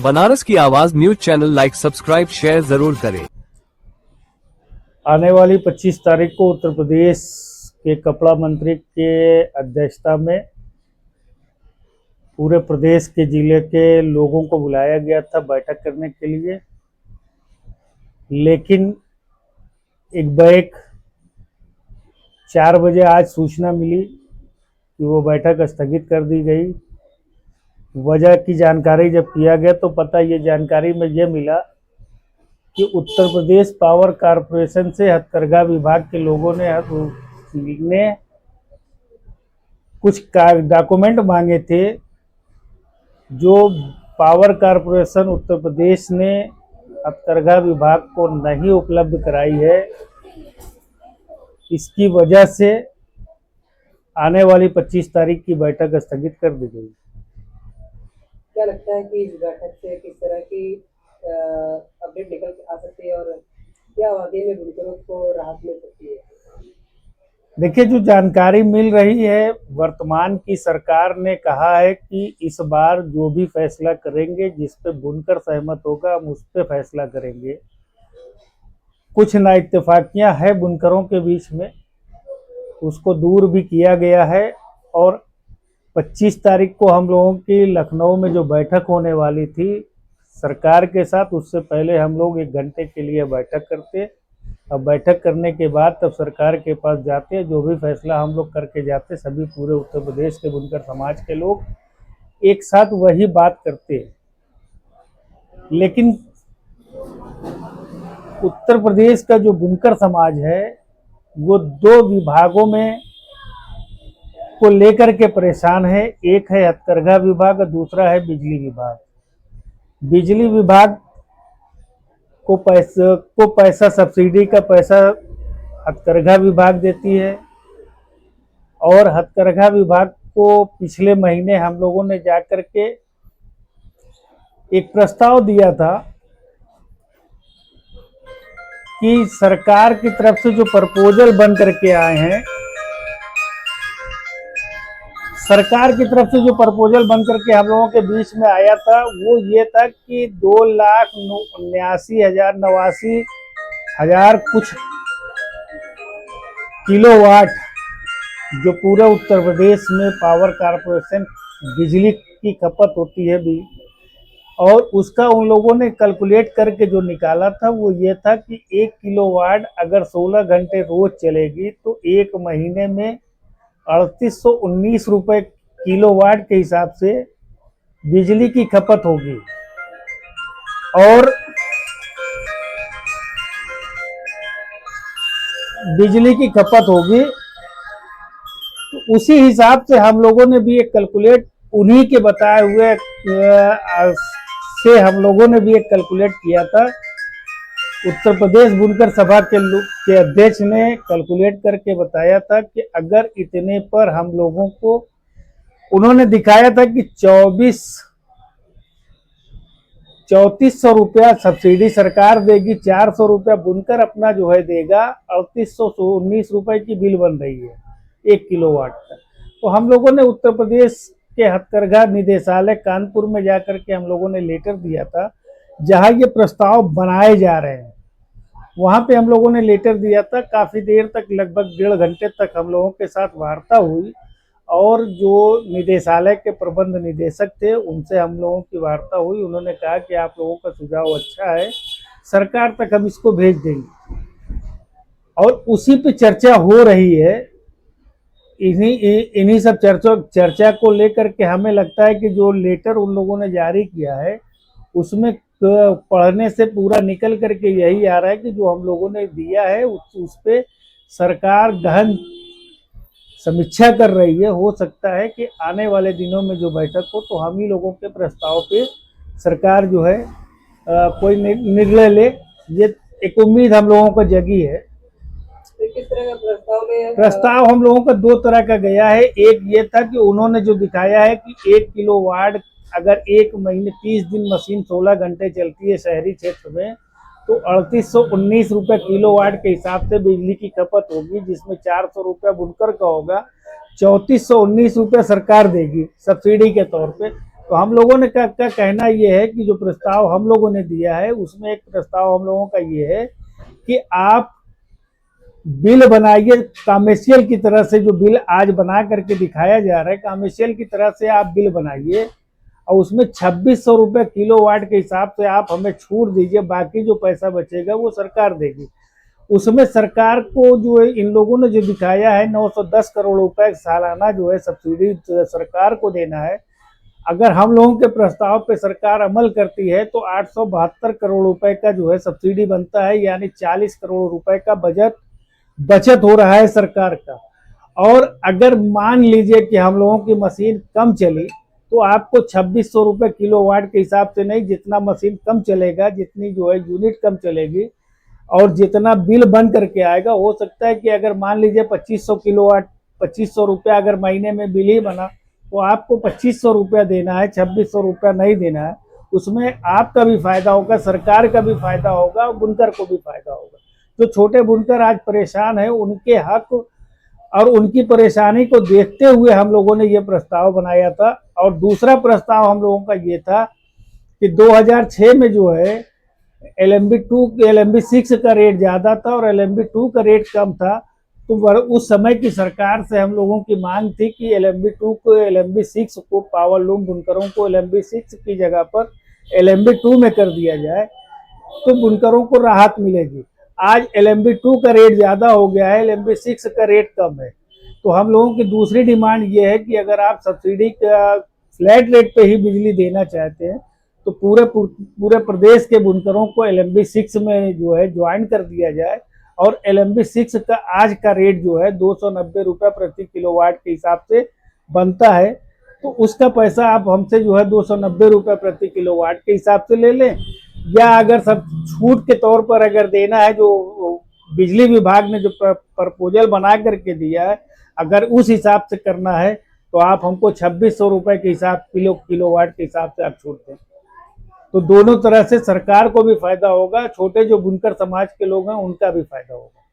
बनारस की आवाज news channel like subscribe share जरूर करें। आने वाली 25 तारीख को उत्तर प्रदेश के कपड़ा मंत्री के अध्यक्षता में पूरे प्रदेश के जिले के लोगों को बुलाया गया था बैठक करने के लिए, लेकिन एक 4 बजे आज सूचना मिली कि वो बैठक स्थगित कर दी गई। वजह की जानकारी जब किया गया तो पता ये जानकारी में ये मिला कि उत्तर प्रदेश पावर कॉरपोरेशन से हथकरघा विभाग के लोगों ने कुछ डॉक्यूमेंट मांगे थे जो पावर कॉरपोरेशन उत्तर प्रदेश ने हथकरघा विभाग को नहीं उपलब्ध कराई है। इसकी वजह से आने वाली 25 तारीख की बैठक स्थगित कर दी गई। क्या लगता है कि इस बैठक से किस तरह की अपडेट निकल आ सकती है और क्या वाकई में बुनकरों को राहत मिल सकती है? देखिए, जो जानकारी मिल रही है, वर्तमान की सरकार ने कहा है कि इस बार जो भी फैसला करेंगे, जिस पे बुनकर सहमत होगा हम उस पे फैसला करेंगे। कुछ नाइत्तेफाकियां हैं बुनकरों के बीच में, उसको दूर भी किया गया है और 25 तारीख को हम लोगों की लखनऊ में जो बैठक होने वाली थी सरकार के साथ, उससे पहले हम लोग 1 घंटे के लिए बैठक करते। अब बैठक करने के बाद तब सरकार के पास जाते, जो भी फैसला हम लोग करके जाते, सभी पूरे उत्तर प्रदेश के बुनकर समाज के लोग एक साथ वही बात करते। लेकिन उत्तर प्रदेश का जो बुनकर समाज है वो 2 विभागों में को लेकर के परेशान है। एक है हथकरघा विभाग और दूसरा है बिजली विभाग। बिजली विभाग को पैसा सब्सिडी का पैसा हथकरघा विभाग देती है और हथकरघा विभाग को पिछले महीने हम लोगों ने जाकर के एक प्रस्ताव दिया था कि सरकार की तरफ से जो प्रपोजल बन करके आए हैं, सरकार की तरफ से जो प्रपोजल बन करके हम लोगों के बीच में आया था वो ये था कि 2,89,000 कुछ किलोवाट जो पूरे उत्तर प्रदेश में पावर कॉरपोरेशन बिजली की खपत होती है भी, और उसका उन लोगों ने कैलकुलेट करके जो निकाला था वो ये था कि 1 किलोवाट अगर 16 घंटे रोज चलेगी तो एक महीने में 3819 रुपये किलोवाट के हिसाब से बिजली की खपत होगी। और बिजली की खपत होगी तो उसी हिसाब से हम लोगों ने भी एक कैलकुलेट उन्हीं के बताए हुए से हम लोगों ने भी एक कैलकुलेट किया था। उत्तर प्रदेश बुनकर सभा के अध्यक्ष ने कैलकुलेट करके बताया था कि अगर इतने पर हम लोगों को, उन्होंने दिखाया था कि 3400 रुपया सब्सिडी सरकार देगी, 400 रुपया बुनकर अपना जो है देगा, 3819 रुपए की बिल बन रही है 1 किलोवाट का। तो हम लोगों ने उत्तर प्रदेश के हथकरघा निदेशालय कानपुर में जाकर के हम लोगों ने लेटर दिया था, जहां ये प्रस्ताव बनाए जा रहे हैं। वहां पे हम लोगों ने लेटर दिया था। काफ़ी देर तक, लगभग 1.5 घंटे तक हम लोगों के साथ वार्ता हुई और जो निदेशालय के प्रबंध निदेशक थे उनसे हम लोगों की वार्ता हुई। उन्होंने कहा कि आप लोगों का सुझाव अच्छा है, सरकार तक हम इसको भेज देंगे और उसी पे चर्चा हो रही है। इन्हीं सब चर्चा को लेकर के हमें लगता है कि जो लेटर उन लोगों ने जारी किया है उसमें पढ़ने से पूरा निकल करके यही आ रहा है कि जो हम लोगों ने दिया है उस पे सरकार गहन समीक्षा कर रही है। हो सकता है कि आने वाले दिनों में जो बैठक हो तो हम ही लोगों के प्रस्ताव पे सरकार जो है कोई निर्णय ले, ये एक उम्मीद हम लोगों को जगी है। किस तरह का प्रस्ताव हम लोगों का 2 तरह का गया है। एक ये था कि उन्होंने जो दिखाया है कि 1 किलोवाट अगर एक महीने 30 दिन मशीन 16 घंटे चलती है शहरी क्षेत्र में तो 3819 रुपये किलोवाट के हिसाब से बिजली की खपत होगी, जिसमें 400 रुपया बुनकर का होगा, 3419 रुपये सरकार देगी सब्सिडी के तौर पे। तो हम लोगों ने का कहना ये है कि जो प्रस्ताव हम लोगों ने दिया है उसमें एक प्रस्ताव हम लोगों का ये है कि आप बिल बनाइए कमर्शियल की तरह से, जो बिल आज बना करके दिखाया जा रहा है कमर्शियल की तरह से आप बिल बनाइए और उसमें 2600 रुपये किलो वाट के हिसाब से आप हमें छूट दीजिए, बाकी जो पैसा बचेगा वो सरकार देगी। उसमें सरकार को जो है इन लोगों ने जो दिखाया है 910 करोड़ रुपए सालाना जो है सब्सिडी सरकार को देना है। अगर हम लोगों के प्रस्ताव पे सरकार अमल करती है तो 872 करोड़ रुपए का जो है सब्सिडी बनता है, यानी 40 करोड़ रुपए का बचत हो रहा है सरकार का। और अगर मान लीजिए कि हम लोगों की मशीन कम चली तो आपको 2600 रुपये किलो वाट के हिसाब से नहीं, जितना मशीन कम चलेगा, जितनी जो है यूनिट कम चलेगी और जितना बिल बन करके आएगा, हो सकता है कि अगर मान लीजिए 2500 किलो वाट 2500 रुपया अगर महीने में बिल ही बना तो आपको 2500 रुपया देना है, 2600 रुपया नहीं देना है। उसमें आपका भी फायदा होगा, सरकार का भी फायदा होगा और बुनकर को भी फायदा होगा। जो छोटे बुनकर आज परेशान है उनके हक और उनकी परेशानी को देखते हुए हम लोगों ने ये प्रस्ताव बनाया था। और दूसरा प्रस्ताव हम लोगों का ये था कि 2006 में जो है LMB6 का रेट ज़्यादा था और LMB2 का रेट कम था, तो उस समय की सरकार से हम लोगों की मांग थी कि LMB2 को LMB6 को पावर लूम बुनकरों को LMB6 की जगह पर LMB2 में कर दिया जाए तो बुनकरों को राहत मिलेगी। आज LMB2 का रेट ज़्यादा हो गया है, LMB6 का रेट कम है। तो हम लोगों की दूसरी डिमांड ये है कि अगर आप सब्सिडी का फ्लैट रेट पे ही बिजली देना चाहते हैं तो पूरे प्रदेश के बुनकरों को LMB6 में जो है ज्वाइन कर दिया जाए और LMB6 का आज का रेट जो है 290 रुपये प्रति किलोवाट के हिसाब से बनता है। तो उसका पैसा आप हमसे जो है 290 रुपये प्रति किलोवाट के हिसाब से ले लें, या अगर सब छूट के तौर पर अगर देना है, जो बिजली विभाग ने जो प्रपोजल बना करके दिया है, अगर उस हिसाब से करना है तो आप हमको 2600 रुपये के हिसाब किलोवाट के हिसाब से आप छूट दें। तो दोनों तरह से सरकार को भी फायदा होगा, छोटे जो बुनकर समाज के लोग हैं उनका भी फायदा होगा।